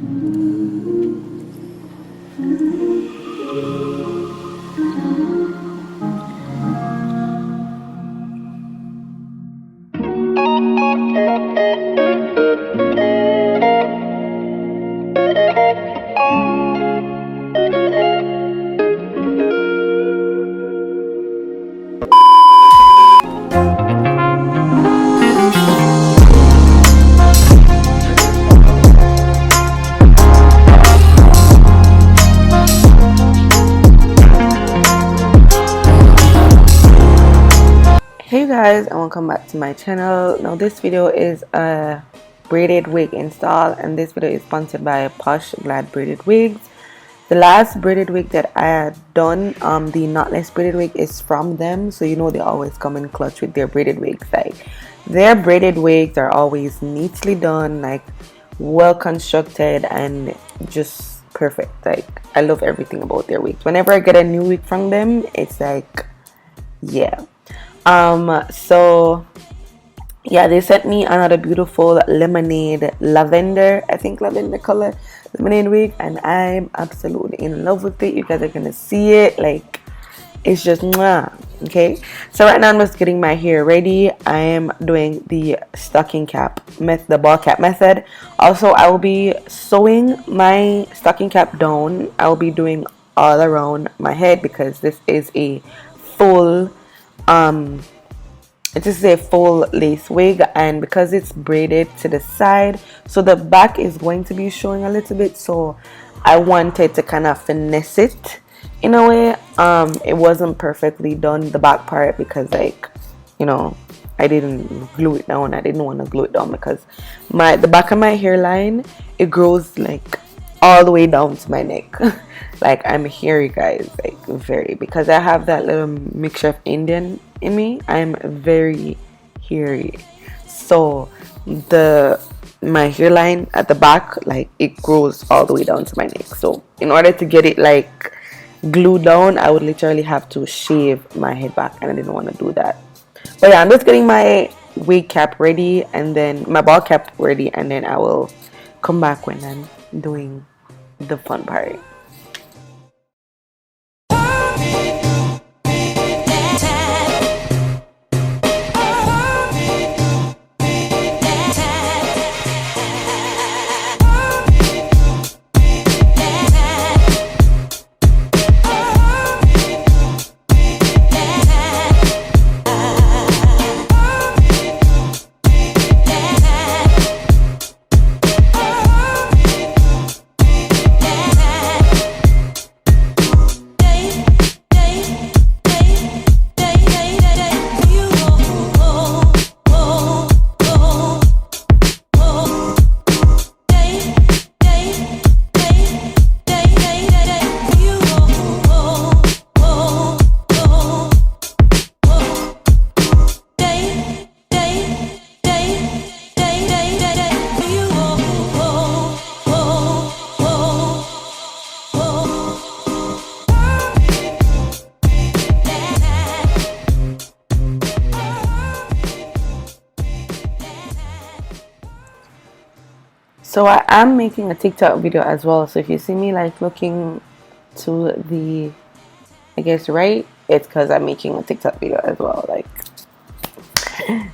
Hey guys, and welcome back to my channel. Now this video is a braided wig install, and this video is sponsored by Poshgladbraided Wigs. The last braided wig that I had done, the knotless braided wig, is from them, so you know they always come in clutch with their braided wigs. Like, their braided wigs are always neatly done, like well constructed and just perfect. Like, I love everything about their wigs. Whenever I get a new wig from them, it's like, yeah. So yeah, they sent me another beautiful lemonade lavender, I think lavender color lemonade wig, and I'm absolutely in love with it. You guys are gonna see it, like, it's just mwah. Okay, so right now I'm just getting my hair ready. I am doing the stocking cap method, the ball cap method. Also, I will be sewing my stocking cap down. I will be doing all around my head because this is a full it is a full lace wig, and because it's braided to the side, so the back is going to be showing a little bit, so I wanted to kind of finesse it in a way. It wasn't perfectly done, the back part, because, like, you know, I didn't glue it down. I didn't want to glue it down because the back of my hairline, it grows like all the way down to my neck. Like, I'm hairy, guys, like very, because I have that little mixture of Indian in me. I'm very hairy, so my hairline at the back, like, it grows all the way down to my neck. So in order to get it like glued down, I would literally have to shave my head back, and I didn't want to do that. But yeah, I'm just getting my wig cap ready, and then my ball cap ready, and then I will come back when I'm doing the fun part. So I am making a TikTok video as well. So if you see me like looking to the, I guess, right, it's because I'm making a TikTok video as well. Like,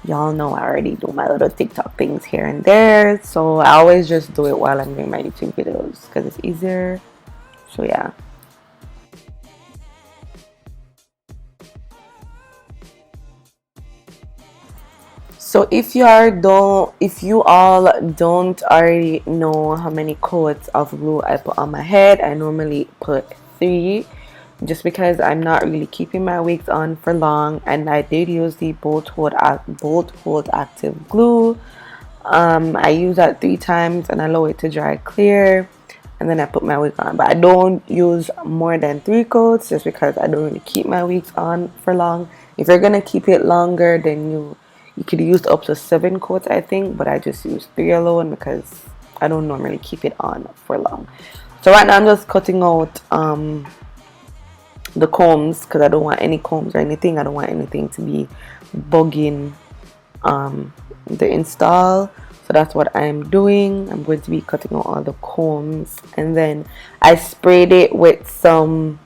y'all know I already do my little TikTok things here and there. So I always just do it while I'm doing my YouTube videos because it's easier. So yeah. So if you all don't already know how many coats of glue I put on my head, I normally put 3, just because I'm not really keeping my wigs on for long, and I did use the bolt hold active glue. I use that 3 times and I allow it to dry clear, and then I put my wig on. But I don't use more than 3 coats just because I don't really keep my wigs on for long. If you're gonna keep it longer, then you could use up to 7 coats, I think, but I just use 3 alone because I don't normally keep it on for long. So right now I'm just cutting out the combs because I don't want any combs or anything. I don't want anything to be bugging the install. So that's what I'm doing. I'm going to be cutting out all the combs, and then I sprayed it with some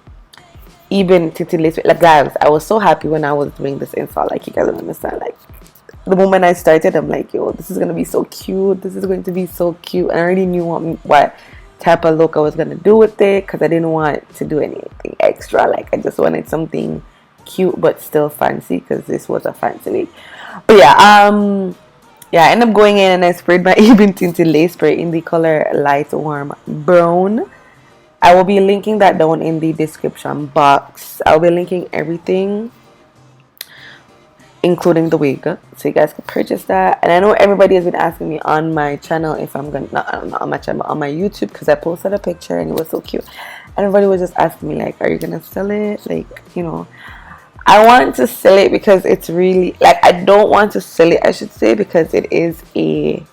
even tinted lace. Like guys, I was so happy when I was doing this install. Like you guys don't understand. Like the moment I started, I'm like, yo, this is gonna be so cute. This is going to be so cute. And I already knew what type of look I was gonna do with it, because I didn't want to do anything extra. Like I just wanted something cute but still fancy, because this was a fancy wig. But yeah, I ended up going in and I sprayed my even tinted lace spray in the color light warm brown. I will be linking that down in the description box. I'll be linking everything, including the wig, so you guys can purchase that. And I know everybody has been asking me on my channel if I'm gonna, not on my channel, on my YouTube, because I posted a picture and it was so cute, and everybody was just asking me like, are you gonna sell it? Like, you know, I want to sell it because it's really, like, I don't want to sell it, I should say, because it is a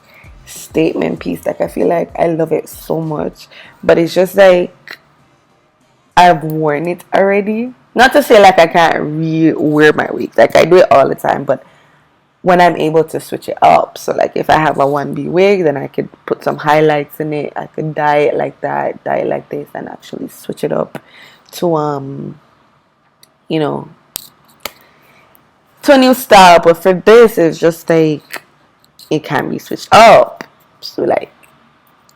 statement piece. Like I feel like I love it so much, but it's just like I've worn it already. Not to say like I can't re-wear my wigs, like I do it all the time, but when I'm able to switch it up. So like if I have a 1B wig, then I could put some highlights in it, I could dye it like that, dye it like this, and actually switch it up to you know, to a new style. But for this, it's just like it can be switched up. So like,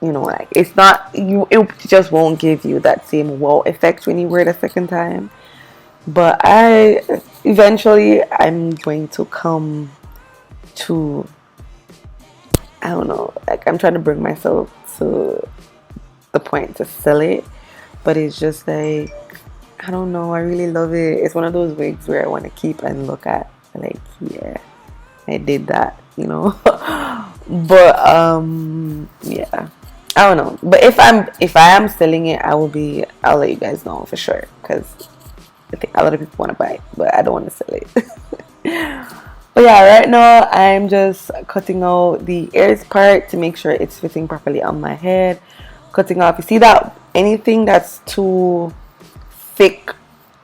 you know, like it's not, it just won't give you that same wow effect when you wear it a second time. But eventually I'm going to come to, I don't know, like I'm trying to bring myself to the point to sell it, but it's just like, I don't know, I really love it. It's one of those wigs where I want to keep and look at, like, yeah, I did that, you know. But yeah, I don't know. But if I am selling it, I'll let you guys know for sure, because I think a lot of people want to buy it, but I don't want to sell it. But yeah, right now I'm just cutting out the ears part to make sure it's fitting properly on my head. Cutting off, you see that anything that's too thick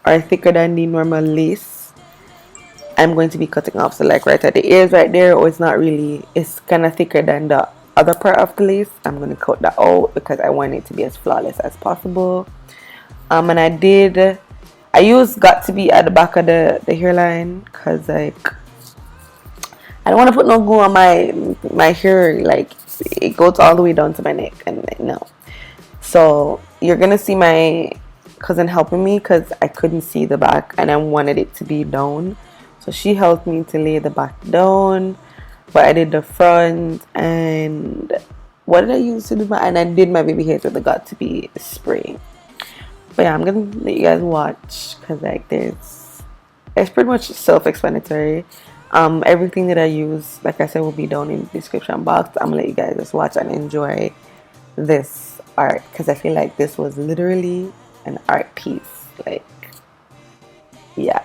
or thicker than the normal lace, I'm going to be cutting off. So like right at the ears right there, or it's not really, it's kind of thicker than the other part of the lace, I'm going to cut that out because I want it to be as flawless as possible. And I used Got To Be at the back of the hairline, because like I don't want to put no glue on my hair, like it goes all the way down to my neck, and no. So you're gonna see my cousin helping me, because I couldn't see the back and I wanted it to be down, so she helped me to lay the back down. But I did the front, and what did I use to do my, and I did my baby hairs with the Got To Be spray. But yeah, I'm gonna let you guys watch, because like it's pretty much self-explanatory. Everything that I use, like I said, will be down in the description box. I'm gonna let you guys just watch and enjoy this art, because I feel like this was literally an art piece. Like, yeah.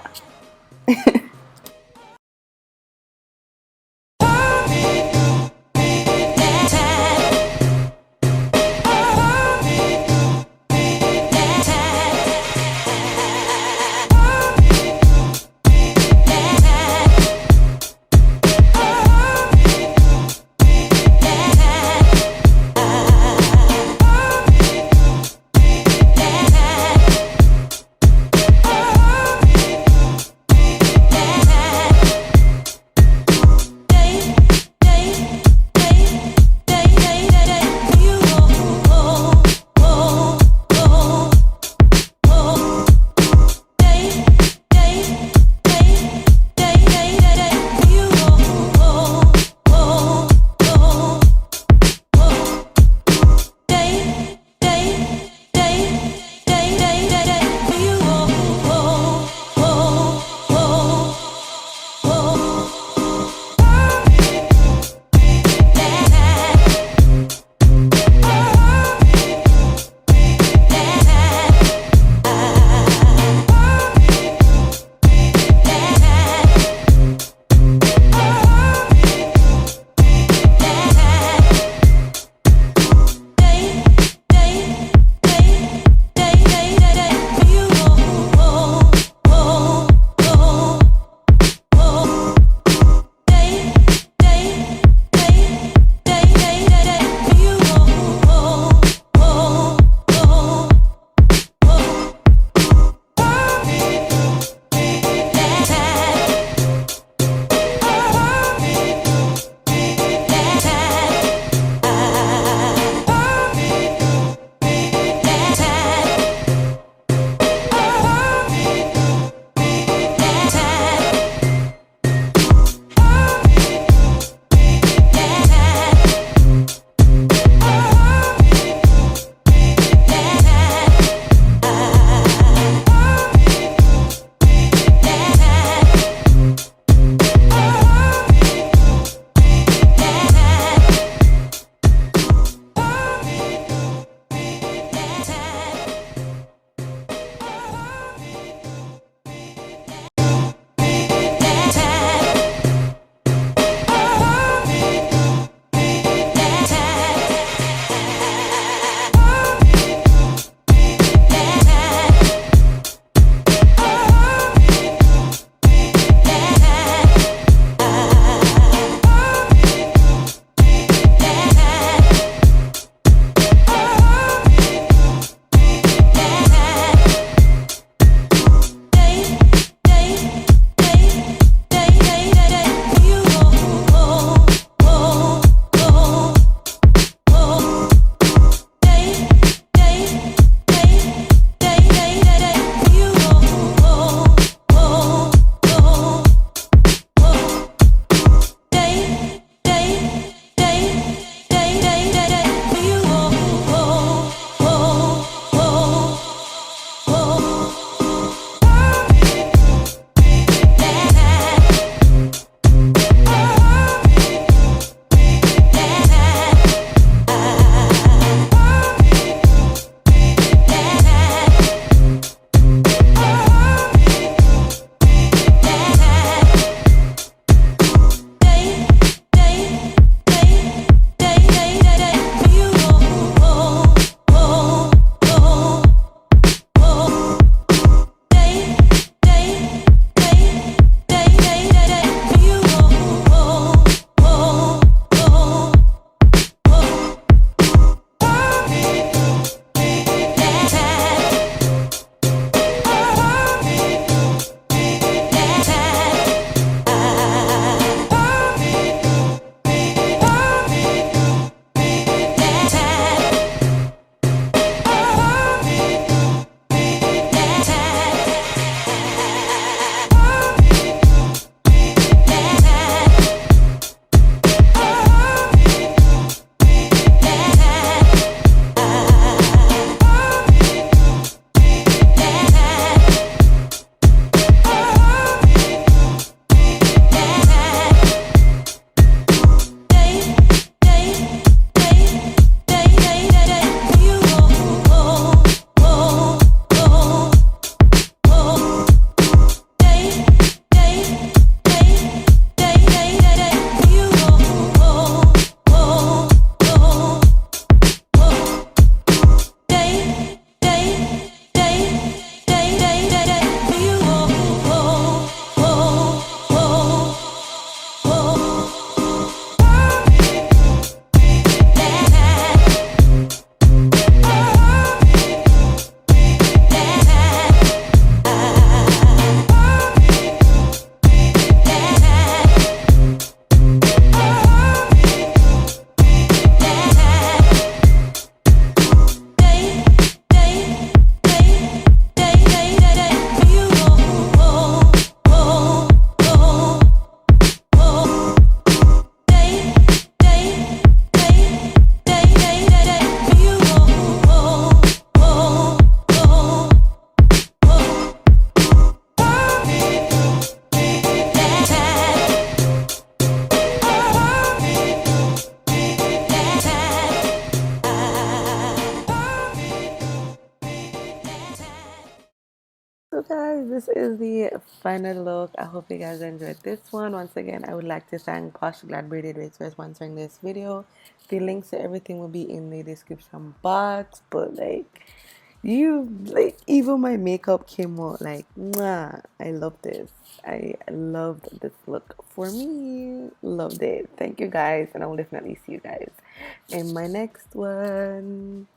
guys, this is the final look. I hope you guys enjoyed this one. Once again, I would like to thank Poshgladbraided Wigs for sponsoring this video. The links to everything will be in the description box. But like, even my makeup came out like, mwah. I love this. I loved this look for me. Loved it. Thank you guys, and I will definitely see you guys in my next one.